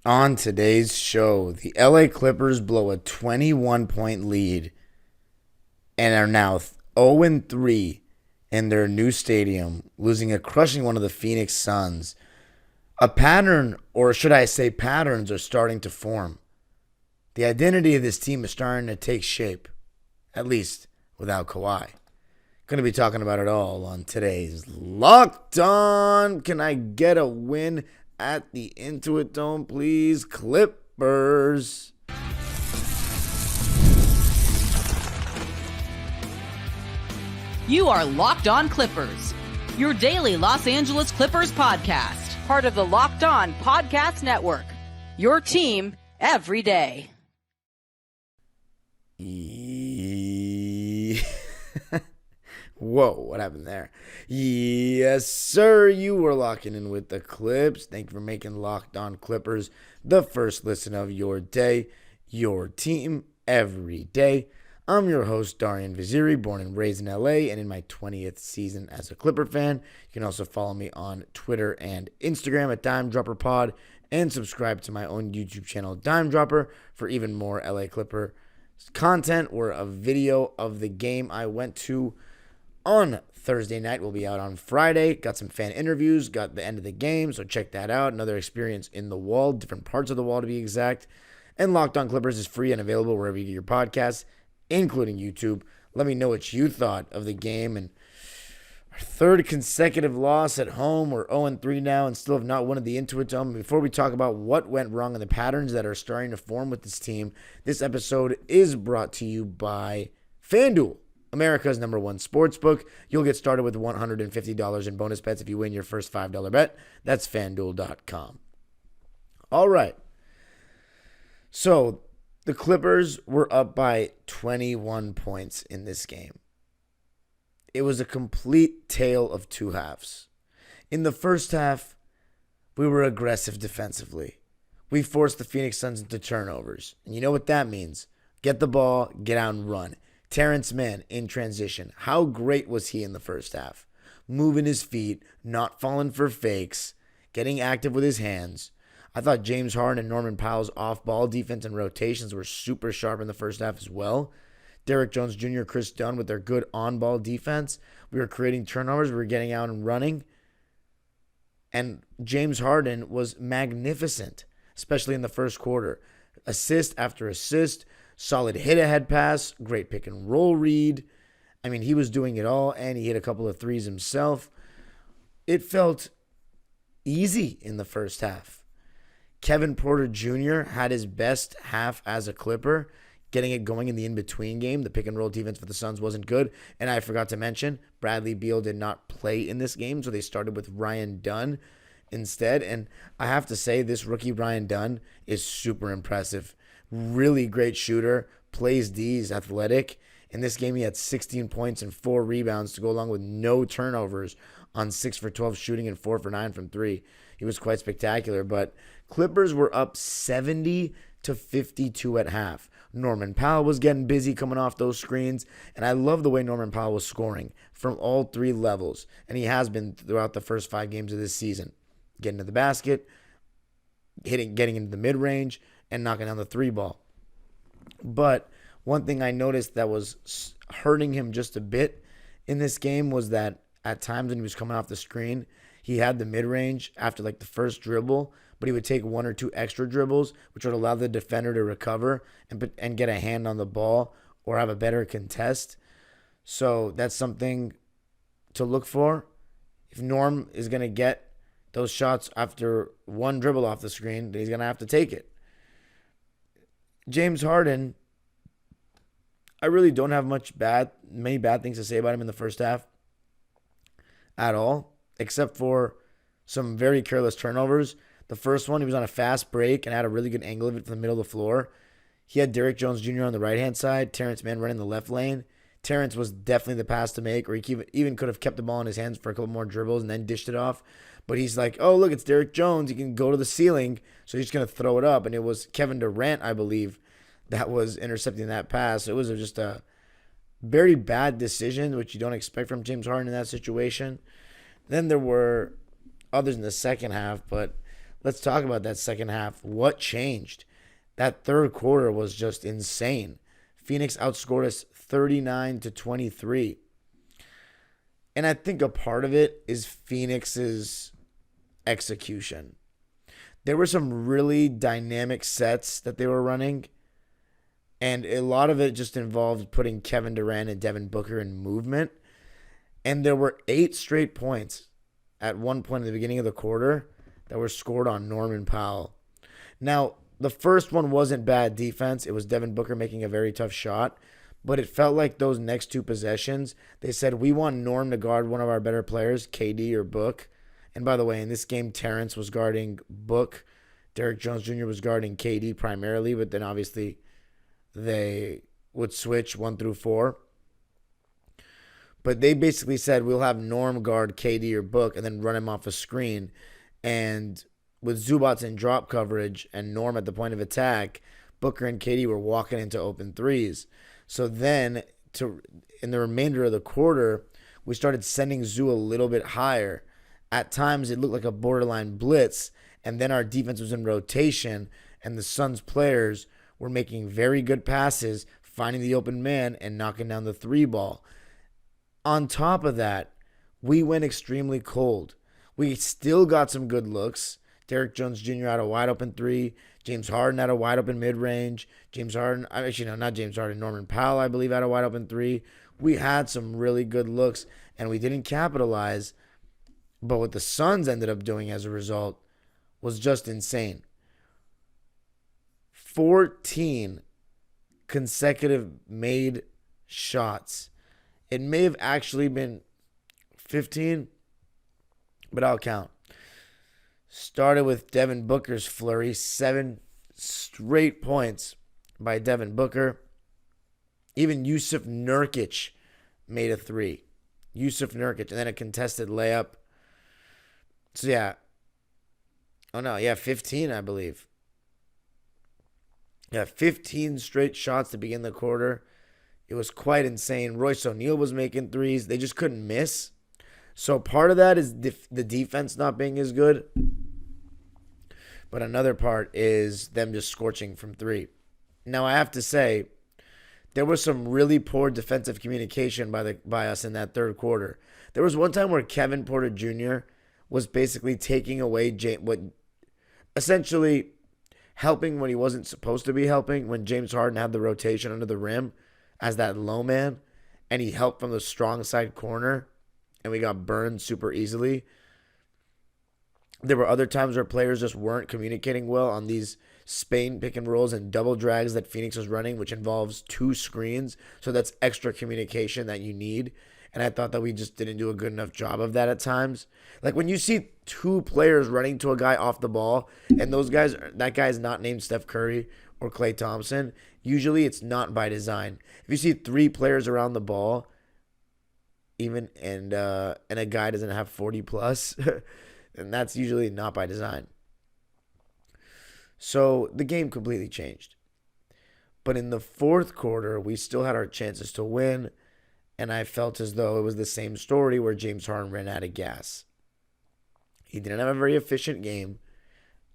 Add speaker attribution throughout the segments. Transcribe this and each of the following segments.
Speaker 1: On today's show, the LA Clippers blow a 21-point lead and are now 0-3 in their new stadium, losing a crushing one of the Phoenix Suns. A pattern, or should I say patterns, are starting to form. The identity of this team is starting to take shape, at least without Kawhi. Going to be talking about it all on today's Locked On. Can I get a win at the Intuit Dome, please? Clippers.
Speaker 2: You are Locked On Clippers, your daily Los Angeles Clippers podcast, part of the Locked On Podcast Network, your team every day.
Speaker 1: Whoa, what happened there? Yes, sir, you were locking in with the Clips. Thank you for making Locked On Clippers the first listen of your day, your team every day. I'm your host, Darian Vaziri, born and raised in LA and in my 20th season as a Clipper fan. You can also follow me on Twitter and Instagram at Dime Dropper Pod and subscribe to my own YouTube channel, Dime Dropper, for even more LA Clipper content or a video of the game I went to on Thursday night. Will be out on Friday. Got some fan interviews, got the end of the game, so check that out. Another experience in the wall, different parts of the wall to be exact. And Locked On Clippers is free and available wherever you get your podcasts, including YouTube. Let me know what you thought of the game and our third consecutive loss at home. We're 0-3 now and still have not won at the Intuit Dome. Before we talk about what went wrong and the patterns that are starting to form with this team, this episode is brought to you by FanDuel, America's #1 sportsbook. You'll get started with $150 in bonus bets if you win your first $5 bet. That's FanDuel.com. All right. So the Clippers were up by 21 points in this game. It was a complete tale of two halves. In the first half, we were aggressive defensively. We forced the Phoenix Suns into turnovers. And you know what that means. Get the ball, get out and run. Terance Mann in transition. How great was he in the first half? Moving his feet, not falling for fakes, getting active with his hands. I thought James Harden and Norman Powell's off-ball defense and rotations were super sharp in the first half as well. Derrick Jones Jr., Chris Dunn with their good on-ball defense. We were creating turnovers. We were getting out and running. And James Harden was magnificent, especially in the first quarter. Assist after assist, solid hit-ahead pass, great pick-and-roll read. I mean, he was doing it all, and he hit a couple of threes himself. It felt easy in the first half. Kevin Porter Jr. had his best half as a Clipper, getting it going in the in-between game. The pick-and-roll defense for the Suns wasn't good. And I forgot to mention, Bradley Beal did not play in this game, so they started with Ryan Dunn instead. And I have to say, this rookie Ryan Dunn is super impressive. Really great shooter, plays D's, athletic. In this game, he had 16 points and 4 rebounds to go along with no turnovers on 6 for 12 shooting and 4 for 9 from 3. He was quite spectacular, but Clippers were up 70-52 at half. Norman Powell was getting busy coming off those screens, and I love the way Norman Powell was scoring from all 3 levels, and he has been throughout the first 5 games of this season. Getting to the basket, getting into the mid-range, and knocking down the 3 ball. But one thing I noticed that was hurting him just a bit in this game was that at times when he was coming off the screen, he had the mid-range after like the first dribble, but he would take 1 or 2 extra dribbles, which would allow the defender to recover and get a hand on the ball or have a better contest. So that's something to look for. If Norm is going to get those shots after 1 dribble off the screen, then he's going to have to take it. James Harden, I really don't have many bad things to say about him in the first half at all, except for some very careless turnovers. The first one, he was on a fast break and had a really good angle of it from the middle of the floor. He had Derrick Jones Jr. on the right-hand side, Terance Mann running the left lane. Terance was definitely the pass to make, or he even could have kept the ball in his hands for a couple more dribbles and then dished it off. But he's like, oh, look, it's Derrick Jones. He can go to the ceiling, so he's going to throw it up. And it was Kevin Durant, I believe, that was intercepting that pass. It was just a very bad decision, which you don't expect from James Harden in that situation. Then there were others in the second half, but let's talk about that second half. What changed? That third quarter was just insane. Phoenix outscored us 39-23. And I think a part of it is Phoenix's execution. There were some really dynamic sets that they were running, and a lot of it just involved putting Kevin Durant and Devin Booker in movement. And there were 8 straight points at one point in the beginning of the quarter that were scored on Norman Powell. Now, the first one wasn't bad defense. It was Devin Booker making a very tough shot. But it felt like those next 2 possessions, they said, we want Norm to guard one of our better players, KD or Book. And by the way, in this game, Terance was guarding Book. Derrick Jones Jr. was guarding KD primarily, but then obviously they would switch 1 through 4. But they basically said, we'll have Norm guard KD or Book and then run him off a screen. And with Zubac in drop coverage and Norm at the point of attack, Booker and KD were walking into open threes. So then, in the remainder of the quarter, we started sending Zoo a little bit higher. At times, it looked like a borderline blitz, and then our defense was in rotation, and the Suns players were making very good passes, finding the open man, and knocking down the 3 ball. On top of that, we went extremely cold. We still got some good looks. Derrick Jones Jr. had a wide open 3. James Harden had a wide open mid-range. Norman Powell, I believe, had a wide open 3. We had some really good looks, and we didn't capitalize. But what the Suns ended up doing as a result was just insane. 14 consecutive made shots. It may have actually been 15, but I'll count. Started with Devin Booker's flurry, 7 straight points by Devin Booker. Even Yusuf Nurkic made a 3. Yusuf Nurkic, and then a contested layup. So, yeah. 15, I believe. 15 straight shots to begin the quarter. It was quite insane. Royce O'Neal was making 3s. They just couldn't miss. So, part of that is the defense not being as good. But another part is them just scorching from 3. Now, I have to say, there was some really poor defensive communication by us in that third quarter. There was one time where Kevin Porter Jr. was basically taking away essentially helping when he wasn't supposed to be helping, when James Harden had the rotation under the rim as that low man, and he helped from the strong side corner, and we got burned super easily. There were other times where players just weren't communicating well on these Spain pick and rolls and double drags that Phoenix was running, which involves 2 screens. So that's extra communication that you need. And I thought that we just didn't do a good enough job of that at times. Like when you see 2 players running to a guy off the ball, and that guy is not named Steph Curry or Klay Thompson, usually it's not by design. If you see 3 players around the ball, and a guy doesn't have 40 plus, and that's usually not by design. So the game completely changed. But in the fourth quarter, we still had our chances to win. And I felt as though it was the same story where James Harden ran out of gas. He didn't have a very efficient game.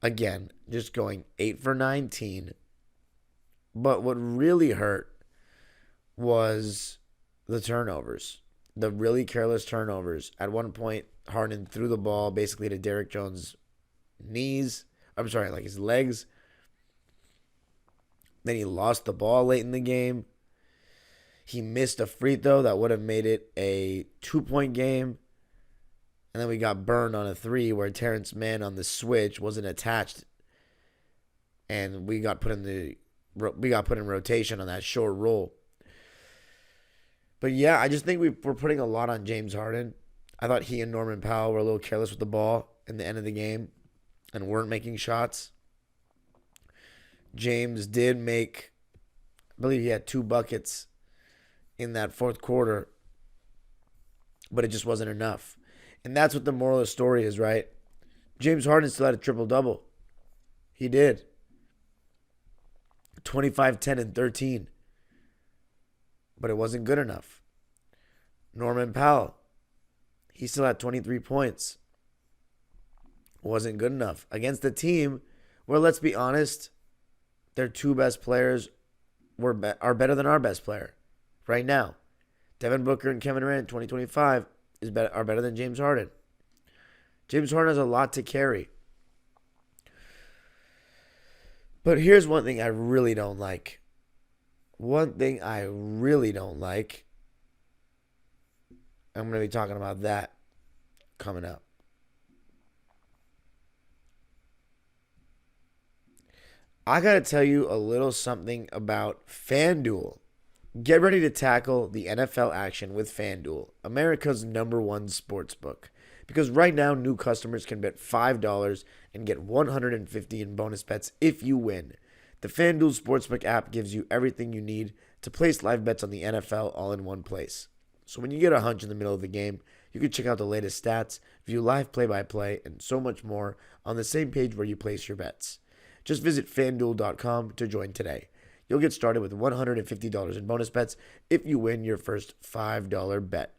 Speaker 1: Again, just going 8 for 19. But what really hurt was the turnovers. The really careless turnovers. At one point, Harden threw the ball basically to Derrick Jones' his legs. Then he lost the ball late in the game. He missed a free throw that would have made it a 2-point game. And then we got burned on a 3 where Terance Mann on the switch wasn't attached. And we got put in rotation on that short roll. But yeah, I just think we're putting a lot on James Harden. I thought he and Norman Powell were a little careless with the ball in the end of the game and weren't making shots. James did make, I believe he had 2 buckets in that fourth quarter, but it just wasn't enough. And that's what the moral of the story is, right? James Harden still had a triple-double. He did. 25, 10, and 13. But it wasn't good enough. Norman Powell, he still had 23 points. wasn't good enough against a team where, let's be honest, their two best players are better than our best player right now. Devin Booker and Kevin Durant 2025 are better than James Harden. James Harden has a lot to carry. But here's one thing I really don't like. I'm going to be talking about that coming up. I got to tell you a little something about FanDuel. Get ready to tackle the NFL action with FanDuel, America's #1 sportsbook. Because right now, new customers can bet $5 and get $150 in bonus bets if you win. The FanDuel Sportsbook app gives you everything you need to place live bets on the NFL all in one place. So when you get a hunch in the middle of the game, you can check out the latest stats, view live play-by-play, and so much more on the same page where you place your bets. Just visit FanDuel.com to join today. You'll get started with $150 in bonus bets if you win your first $5 bet.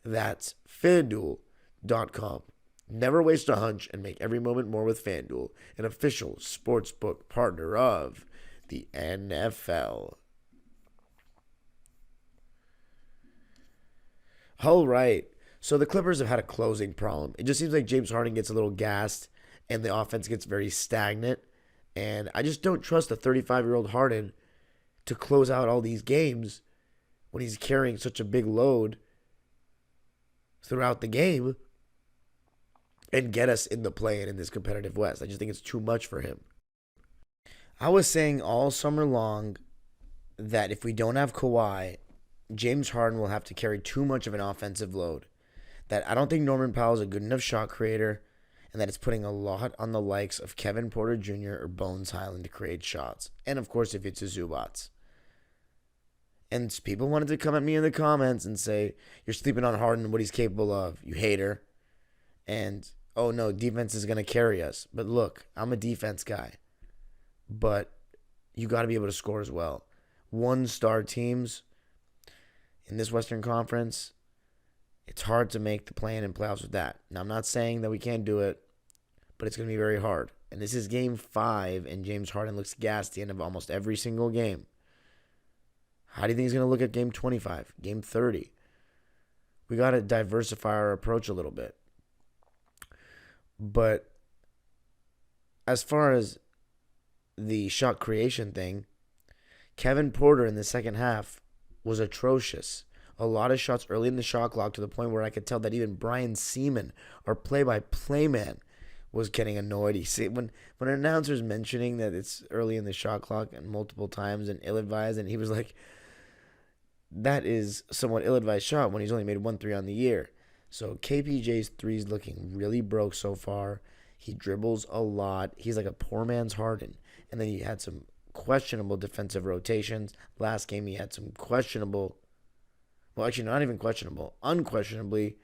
Speaker 1: That's FanDuel.com. Never waste a hunch and make every moment more with FanDuel, an official sportsbook partner of the NFL. All right. So the Clippers have had a closing problem. It just seems like James Harden gets a little gassed and the offense gets very stagnant. And I just don't trust a 35-year-old Harden to close out all these games when he's carrying such a big load throughout the game and get us in the play-in in this competitive West. I just think it's too much for him. I was saying all summer long that if we don't have Kawhi, James Harden will have to carry too much of an offensive load. That I don't think Norman Powell is a good enough shot creator, and that it's putting a lot on the likes of Kevin Porter Jr. or Bones Hyland to create shots. And, of course, Ivica Zubac. And people wanted to come at me in the comments and say, you're sleeping on Harden and what he's capable of, you hater. And, oh, no, defense is going to carry us. But, look, I'm a defense guy. But you got to be able to score as well. One-star teams in this Western Conference, it's hard to make the play-in and playoffs with that. Now, I'm not saying that we can't do it, but it's going to be very hard. And this is Game 5, and James Harden looks gassed at the end of almost every single game. How do you think he's going to look at Game 25, Game 30? We got to diversify our approach a little bit. But as far as the shot creation thing, Kevin Porter in the second half was atrocious. A lot of shots early in the shot clock to the point where I could tell that even Brian Seaman, our play-by-play man, was getting annoyed. He said when an announcer's mentioning that it's early in the shot clock and multiple times and ill-advised, and he was like, that is somewhat ill-advised shot when he's only made 1 3 on the year. So KPJ's three's looking really broke so far. He dribbles a lot. He's like a poor man's Harden. And then he had some questionable defensive rotations. Last game he had some questionable, well, actually not even questionable, unquestionably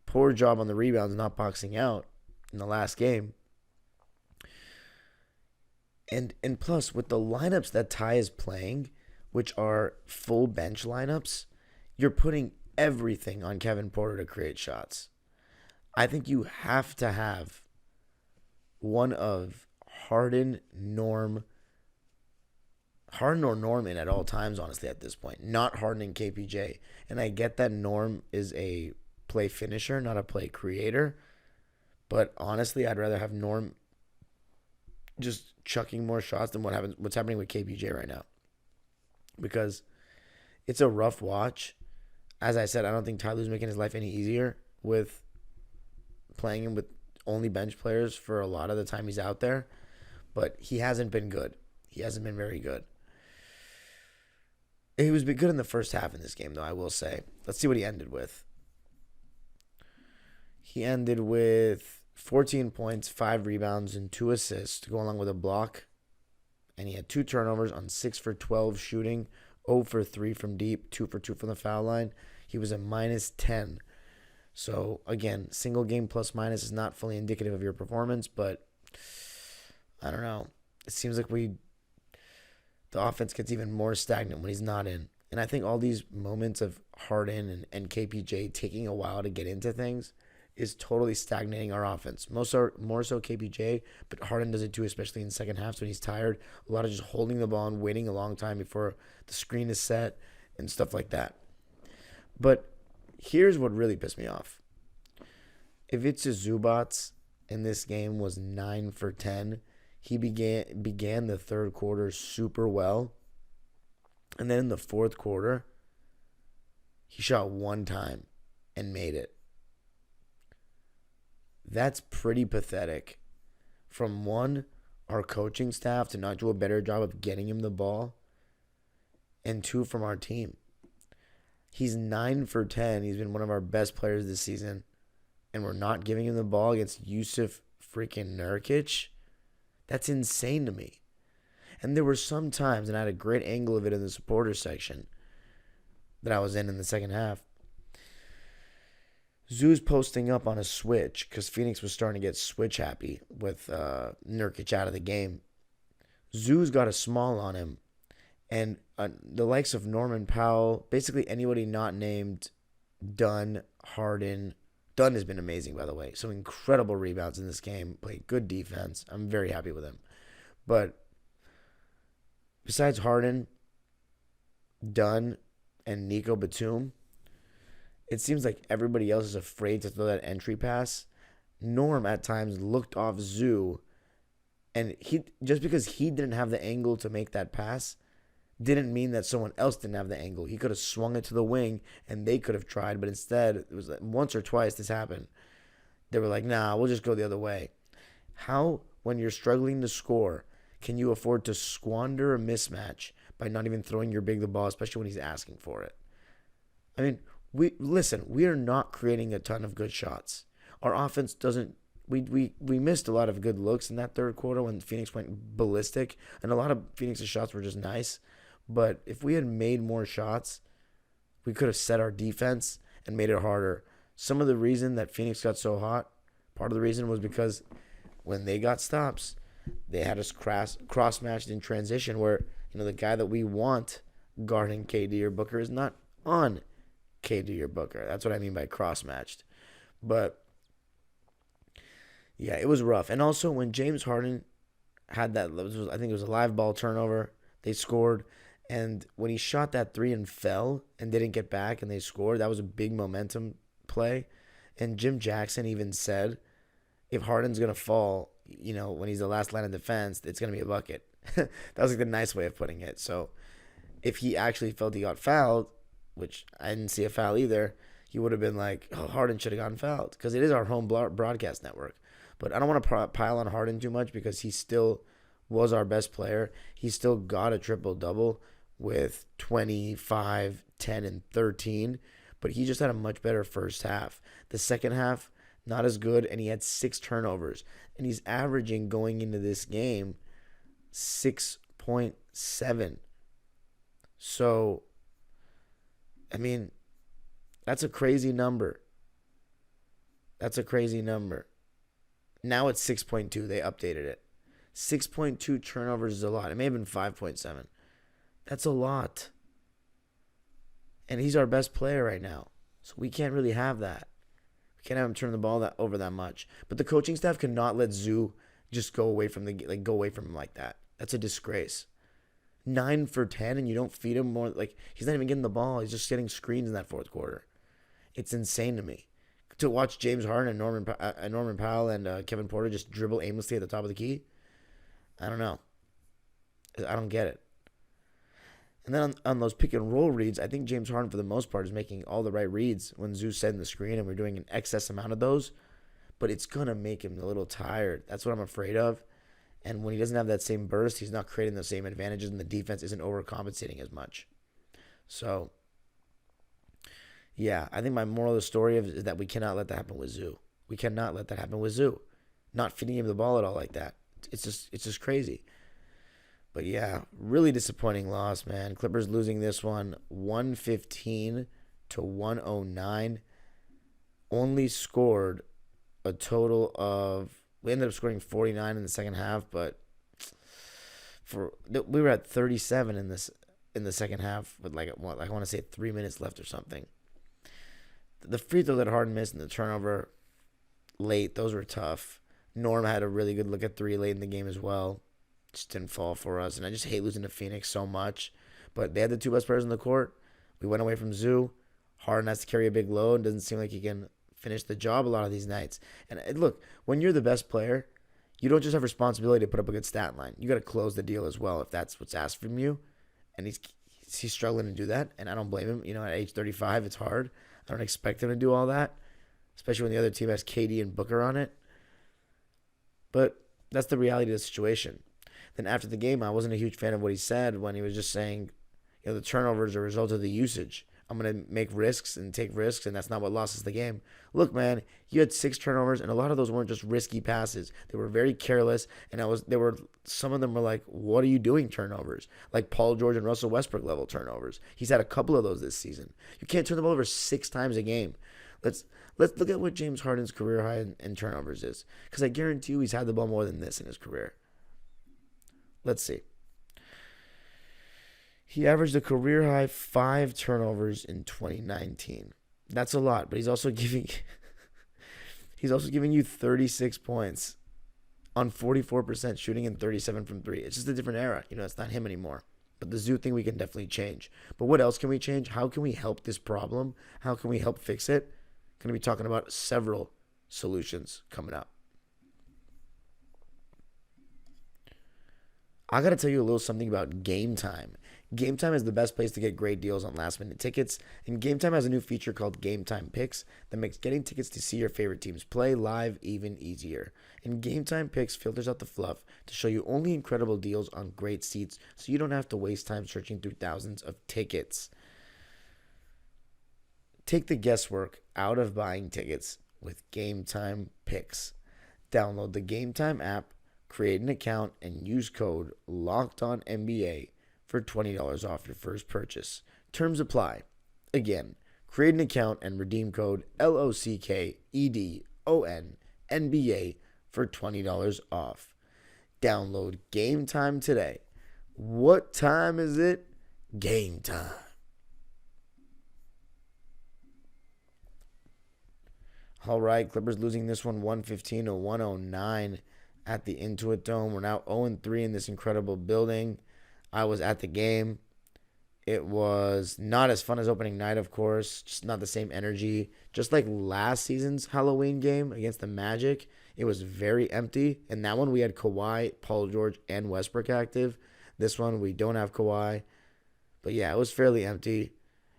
Speaker 1: poor job on the rebounds, not boxing out in the last game. And plus, with the lineups that Ty is playing, which are full bench lineups, you're putting everything on Kevin Porter to create shots. I think you have to have one of Harden or Norman at all times, honestly, at this point. Not Harden and KPJ. And I get that Norm is a play finisher, not a play creator. But honestly, I'd rather have Norm just chucking more shots than what's happening with KPJ right now. Because it's a rough watch. As I said, I don't think Ty Lue's making his life any easier with playing him with only bench players for a lot of the time he's out there. But he hasn't been good. He hasn't been very good. He was good in the first half in this game, though, I will say. Let's see what he ended with. He ended with 14 points, 5 rebounds, and 2 assists to go along with a block. And he had 2 turnovers on 6 for 12 shooting, 0 for 3 from deep, 2 for 2 from the foul line. He was a minus 10. So, again, single game plus minus is not fully indicative of your performance, but I don't know. It seems like the offense gets even more stagnant when he's not in. And I think all these moments of Harden and KPJ taking a while to get into things is totally stagnating our offense. More so KPJ, but Harden does it too, especially in the second half. So when he's tired, a lot of just holding the ball and waiting a long time before the screen is set and stuff like that. But here's what really pissed me off. Ivica Zubac in this game was 9 for 10. He began the third quarter super well. And then in the fourth quarter, he shot one time and made it. That's pretty pathetic. From one, our coaching staff to not do a better job of getting him the ball. And two, from our team. He's 9 for 10. He's been one of our best players this season. And we're not giving him the ball against Yusuf freaking Nurkic. That's insane to me. And there were some times, and I had a great angle of it in the supporters section that I was in the second half. Zoo's posting up on a switch because Phoenix was starting to get switch happy with Nurkic out of the game. Zoo's got a small on him. And the likes of Norman Powell, basically anybody not named Dunn, Harden. Dunn has been amazing, by the way. Some incredible rebounds in this game. Played good defense. I'm very happy with him. But besides Harden, Dunn, and Nico Batum, it seems like everybody else is afraid to throw that entry pass. Norm at times looked off Zoo, and he just because he didn't have the angle to make that pass didn't mean that someone else didn't have the angle. He could have swung it to the wing, and they could have tried, but instead, it was like once or twice this happened. They were like, nah, we'll just go the other way. How, when you're struggling to score, can you afford to squander a mismatch by not even throwing your big the ball, especially when he's asking for it? I mean, we are not creating a ton of good shots. Our offense doesn't. We missed a lot of good looks in that third quarter when Phoenix went ballistic, and a lot of Phoenix's shots were just nice. But if we had made more shots, we could have set our defense and made it harder. Some of the reason that Phoenix got so hot, part of the reason was because when they got stops, they had us cross-matched in transition where, the guy that we want guarding KD or Booker is not on KD or Booker. That's what I mean by cross-matched. But, yeah, it was rough. And also when James Harden had that, I think it was a live ball turnover, they scored. And when he shot that three and fell and didn't get back and they scored, that was a big momentum play. And Jim Jackson even said, if Harden's going to fall, when he's the last line of defense, it's going to be a bucket. That was like the nice way of putting it. So if he actually felt he got fouled, which I didn't see a foul either, he would have been like, oh, Harden should have gotten fouled because it is our home broadcast network. But I don't want to pile on Harden too much because he still was our best player. He still got a triple-double with 25, 10, and 13, but he just had a much better first half. The second half, not as good, and he had 6 turnovers. And he's averaging, going into this game, 6.7. So, I mean, that's a crazy number. Now it's 6.2. They updated it. 6.2 turnovers is a lot. It may have been 5.7. That's a lot. And he's our best player right now. So we can't really have that. We can't have him turn the ball over that much. But the coaching staff cannot let Zoo just go away from him like that. That's a disgrace. 9 for 10 and you don't feed him more. He's not even getting the ball. He's just getting screens in that fourth quarter. It's insane to me. To watch James Harden and Norman Powell and Kevin Porter just dribble aimlessly at the top of the key. I don't know. I don't get it. And then on those pick and roll reads, I think James Harden, for the most part, is making all the right reads when Zoo's setting the screen, and we're doing an excess amount of those. But it's going to make him a little tired. That's what I'm afraid of. And when he doesn't have that same burst, he's not creating the same advantages, and the defense isn't overcompensating as much. So, yeah, I think my moral of the story is that we cannot let that happen with Zoo. We cannot let that happen with Zoo. Not feeding him the ball at all like that. It's just crazy. But yeah, really disappointing loss, man. Clippers losing this one 115 to 109. Only scored a total of, we ended up scoring 49 in the second half, but we were at 37 in the second half with I want to say 3 minutes left or something. The free throw that Harden missed and the turnover, late. Those were tough. Norm had a really good look at three late in the game as well. Just didn't fall for us. And I just hate losing to Phoenix so much. But they had the two best players in the court. We went away from Zoo. Harden has to carry a big load. Doesn't seem like he can finish the job a lot of these nights. And look, when you're the best player, you don't just have responsibility to put up a good stat line. You got to close the deal as well if that's what's asked from you. And he's struggling to do that, and I don't blame him. At age 35, it's hard. I don't expect him to do all that, especially when the other team has KD and Booker on it. But that's the reality of the situation. Then after the game, I wasn't a huge fan of what he said when he was just saying, the turnovers are a result of the usage. I'm going to make risks and take risks, and that's not what lost us the game. Look, man, you had 6 turnovers, and a lot of those weren't just risky passes. They were very careless, and some of them were like, what are you doing turnovers? Like Paul George and Russell Westbrook level turnovers. He's had a couple of those this season. You can't turn the ball over 6 times a game. Let's look at what James Harden's career high in turnovers is, because I guarantee you he's had the ball more than this in his career. Let's see. He averaged a career-high 5 turnovers in 2019. That's a lot, but he's also giving you 36 points on 44% shooting and 37 from 3. It's just a different era. It's not him anymore. But the Zoo thing we can definitely change. But what else can we change? How can we help this problem? How can we help fix it? Going to be talking about several solutions coming up. I got to tell you a little something about Game Time. Game Time is the best place to get great deals on last-minute tickets, and Game Time has a new feature called Game Time Picks that makes getting tickets to see your favorite teams play live even easier. And Game Time Picks filters out the fluff to show you only incredible deals on great seats, so you don't have to waste time searching through thousands of tickets. Take the guesswork out of buying tickets with Game Time Picks. Download the Game Time app, create an account, and use code LOCKEDONNBA for $20 off your first purchase. Terms apply. Again, create an account and redeem code LOCKEDONNBA for $20 off. Download Game Time today. What time is it? Game time. All right, Clippers losing this one 115-109 at the Intuit Dome. We're now 0-3 in this incredible building. I was at the game. It was not as fun as opening night, of course. Just not the same energy. Just like last season's Halloween game against the Magic, it was very empty. And that one we had Kawhi, Paul George, and Westbrook active. This one we don't have Kawhi. But yeah, it was fairly empty.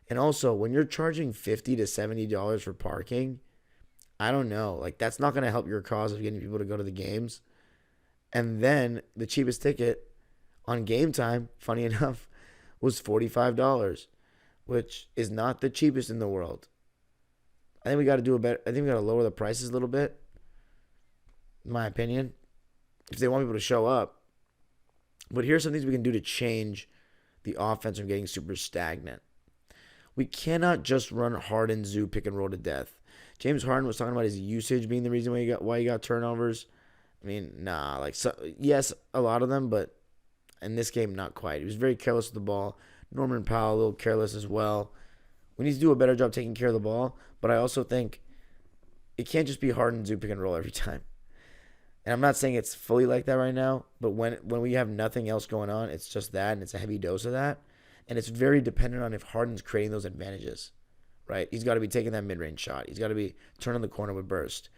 Speaker 1: And also, when you're charging $50 to $70 for parking, I don't know. Like, that's not going to help your cause of getting people to go to the games. And then the cheapest ticket on Game Time, funny enough, was $45, which is not the cheapest in the world. I think we got to do a better. I think we got to lower the prices a little bit, in my opinion, if they want people to show up. But here's some things we can do to change the offense from getting super stagnant. We cannot just run Harden-Zoo pick and roll to death. James Harden was talking about his usage being the reason why he got turnovers. I mean, nah, yes, a lot of them, but in this game, not quite. He was very careless with the ball. Norman Powell, a little careless as well. We need to do a better job taking care of the ball, but I also think it can't just be Harden-Zoo pick and roll every time. And I'm not saying it's fully like that right now, but when we have nothing else going on, it's just that, and it's a heavy dose of that. And it's very dependent on if Harden's creating those advantages, right? He's got to be taking that mid-range shot. He's got to be turning the corner with burst.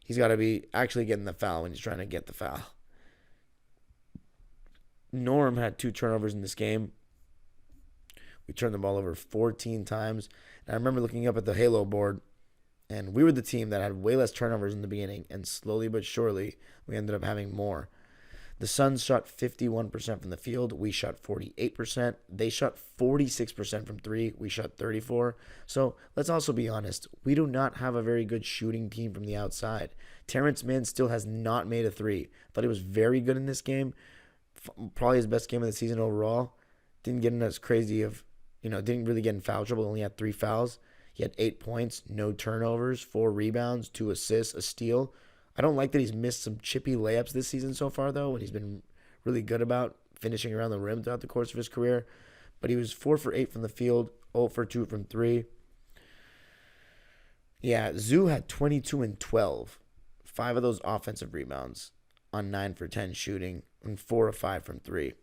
Speaker 1: He's got to be actually getting the foul when he's trying to get the foul. Norm had 2 turnovers in this game. We turned the ball over 14 times. And I remember looking up at the Halo board, and we were the team that had way less turnovers in the beginning, and slowly but surely, we ended up having more. The Suns shot 51% from the field. We shot 48%. They shot 46% from 3. We shot 34%. So let's also be honest. We do not have a very good shooting team from the outside. Terance Mann still has not made a 3. Thought he was very good in this game. Probably his best game of the season overall. Didn't get in as crazy of, didn't really get in foul trouble. Only had 3 fouls. He had 8 points, no turnovers, 4 rebounds, 2 assists, a steal. I don't like that he's missed some chippy layups this season so far, though, and he's been really good about finishing around the rim throughout the course of his career. But he was 4 for 8 from the field, 0 for 2 from 3. Yeah, Zoo had 22 and 12 5 of those offensive rebounds on 9 for 10 shooting and 4 of 5 from 3.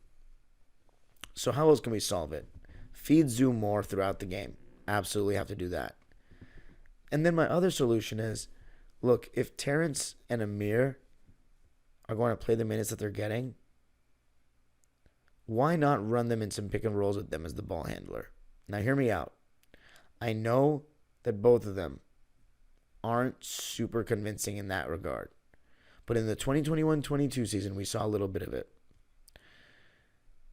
Speaker 1: So how else can we solve it? Feed Zoo more throughout the game. Absolutely have to do that. And then my other solution is, look, if Terance and Amir are going to play the minutes that they're getting, why not run them in some pick and rolls with them as the ball handler? Now hear me out. I know that both of them aren't super convincing in that regard. But in the 2021-22 season, we saw a little bit of it.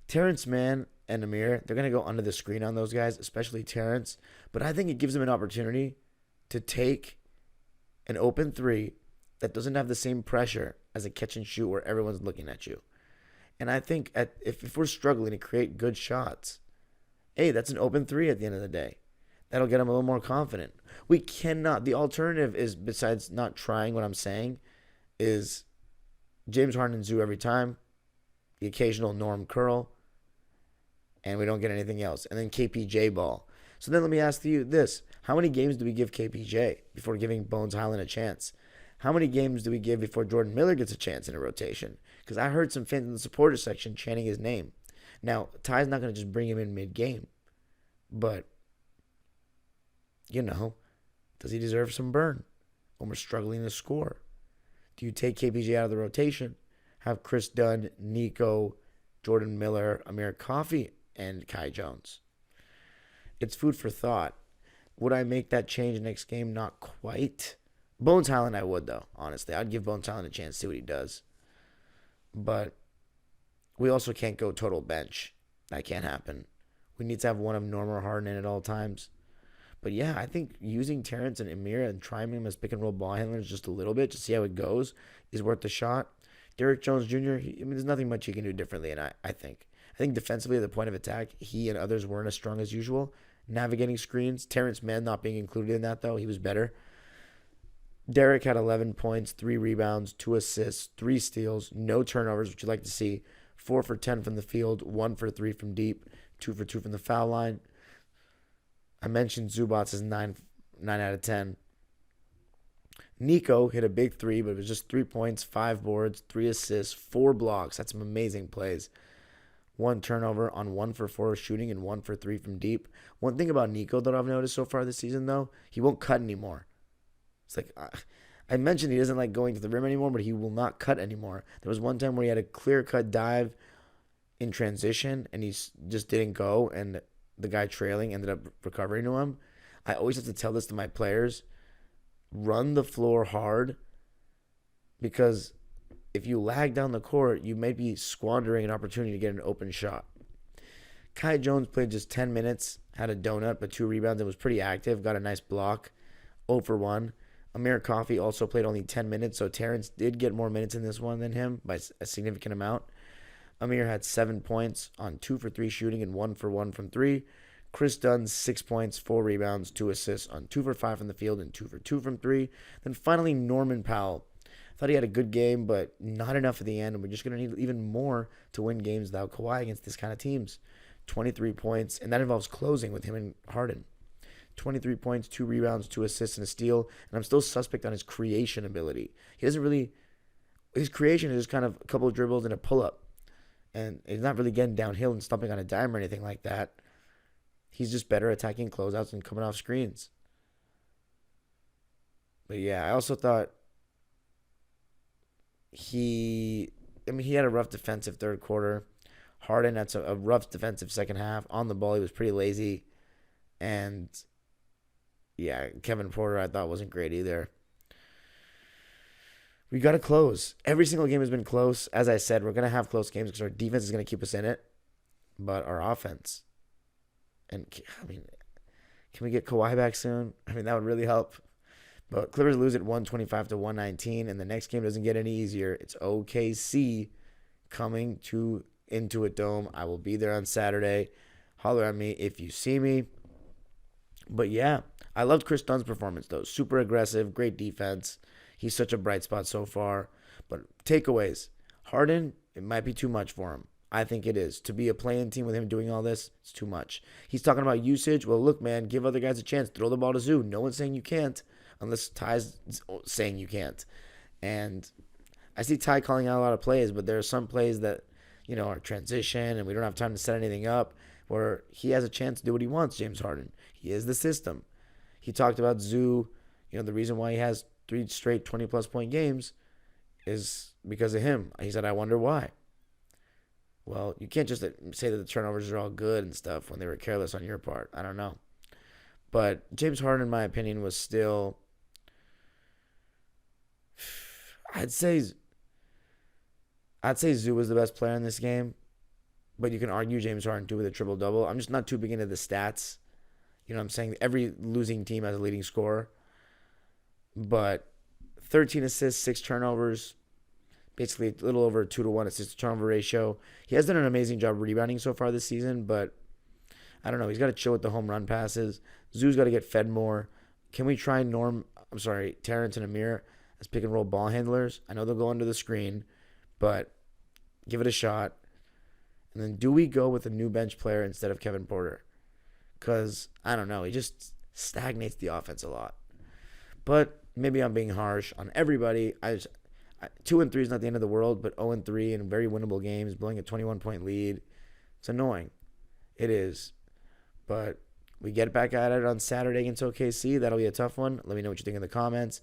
Speaker 1: Terance Mann and Amir, they're going to go under the screen on those guys, especially Terance. But I think it gives them an opportunity to take an open three that doesn't have the same pressure as a catch and shoot where everyone's looking at you. And I think if we're struggling to create good shots, hey, that's an open three at the end of the day. That'll get them a little more confident. We cannot, the alternative is, besides not trying what I'm saying, is James Harden and Zoo every time, the occasional Norm curl, and we don't get anything else. And then KPJ ball. So then let me ask you this. How many games do we give KPJ before giving Bones Hyland a chance? How many games do we give before Jordan Miller gets a chance in a rotation? Because I heard some fans in the supporters section chanting his name. Now, Ty's not going to just bring him in mid-game. But, does he deserve some burn when we're struggling to score? Do you take KPJ out of the rotation, have Chris Dunn, Nico, Jordan Miller, Amir Coffey, and Kai Jones? It's food for thought. Would I make that change next game? Not quite. Bones Hyland I would, though, honestly. I'd give Bones Hyland a chance to see what he does. But we also can't go total bench. That can't happen. We need to have one of Norm or Harden in at all times. But yeah, I think using Terance and Amir and trying him as pick and roll ball handlers just a little bit to see how it goes is worth the shot. Derrick Jones Jr., there's nothing much he can do differently, and I think defensively at the point of attack, he and others weren't as strong as usual. Navigating screens, Terance Mann not being included in that, though, he was better. Derrick had 11 points, 3 rebounds, 2 assists, 3 steals, no turnovers, which you'd like to see. 4 for 10 from the field, 1 for 3 from deep, 2 for 2 from the foul line. I mentioned Zubac is 9 out of 10. Nico hit a big 3, but it was just 3 points, 5 boards, 3 assists, 4 blocks. That's some amazing plays. 1 turnover on 1 for 4 shooting and 1 for 3 from deep. One thing about Nico that I've noticed so far this season, though, he won't cut anymore. It's like, I mentioned he doesn't like going to the rim anymore, but he will not cut anymore. There was one time where he had a clear-cut dive in transition, and he just didn't go, and the guy trailing ended up recovering to him. I always have to tell this to my players. Run the floor hard, because if you lag down the court, you may be squandering an opportunity to get an open shot. Kai Jones played just 10 minutes, had a donut, but 2 rebounds, and was pretty active, got a nice block, 0 for 1. Amir Coffey also played only 10 minutes, so Terance did get more minutes in this one than him by a significant amount. Amir had 7 points on 2 for 3 shooting and 1 for 1 from 3. Chris Dunn, 6 points, 4 rebounds, 2 assists on 2 for 5 from the field and 2 for 2 from 3. Then finally, Norman Powell. Thought he had a good game, but not enough at the end, and we're just going to need even more to win games without Kawhi against this kind of teams. 23 points, and that involves closing with him and Harden. 23 points, 2 rebounds, 2 assists, and a steal, and I'm still suspect on his creation ability. His creation is just kind of a couple of dribbles and a pull-up, and he's not really getting downhill and stumping on a dime or anything like that. He's just better attacking closeouts and coming off screens. But yeah, I also thought he had a rough defensive third quarter. Harden had a rough defensive second half. On the ball, he was pretty lazy. And yeah, Kevin Porter I thought wasn't great either. We got to close. Every single game has been close. As I said, we're going to have close games because our defense is going to keep us in it. But our offense. And, can we get Kawhi back soon? That would really help. But Clippers lose at 125-119, and the next game doesn't get any easier. It's OKC coming to Intuit Dome. I will be there on Saturday. Holler at me if you see me. But yeah, I loved Chris Dunn's performance, though. Super aggressive, great defense. He's such a bright spot so far. But takeaways. Harden, it might be too much for him. I think it is. To be a play-in team with him doing all this, it's too much. He's talking about usage. Well, look, man, give other guys a chance. Throw the ball to Zoo. No one's saying you can't unless Ty's saying you can't. And I see Ty calling out a lot of plays, but there are some plays that, are transition and we don't have time to set anything up where he has a chance to do what he wants, James Harden. He is the system. He talked about Zoo. The reason why he has 3 straight 20-plus point games is because of him. He said, I wonder why. Well, you can't just say that the turnovers are all good and stuff when they were careless on your part. I don't know. But James Harden, in my opinion, was still, I'd say Zoo was the best player in this game. But you can argue James Harden too with a triple-double. I'm just not too big into the stats. You know what I'm saying? Every losing team has a leading scorer. But 13 assists, 6 turnovers, basically a little over a 2-to-1 assist-to-turnover ratio. He has done an amazing job rebounding so far this season, but I don't know. He's got to chill with the home run passes. Zoo's got to get fed more. Can we try Terance and Amir as pick-and-roll ball handlers? I know they'll go under the screen, but give it a shot. And then do we go with a new bench player instead of Kevin Porter? Because, I don't know, he just stagnates the offense a lot. But maybe I'm being harsh on everybody. 2-3 is not the end of the world, but 0-3 in very winnable games, blowing a 21-point lead. It's annoying. It is. But we get back at it on Saturday against OKC. That'll be a tough one. Let me know what you think in the comments.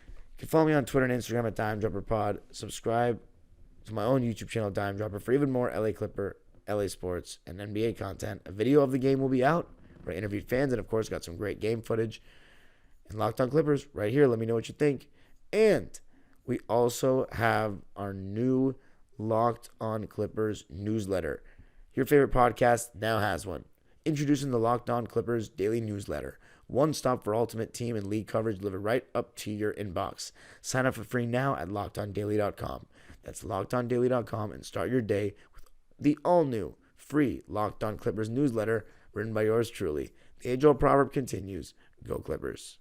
Speaker 1: You can follow me on Twitter and Instagram at DimeDropperPod. Subscribe to my own YouTube channel, Dime Dropper, for even more LA Clipper, LA Sports, and NBA content. A video of the game will be out where I interviewed fans and, of course, got some great game footage. And Locked On Clippers right here. Let me know what you think. And we also have our new Locked On Clippers newsletter. Your favorite podcast now has one. Introducing the Locked On Clippers daily newsletter. One stop for ultimate team and league coverage delivered right up to your inbox. Sign up for free now at LockedOnDaily.com. That's LockedOnDaily.com and start your day with the all-new free Locked On Clippers newsletter written by yours truly. The age-old proverb continues. Go Clippers.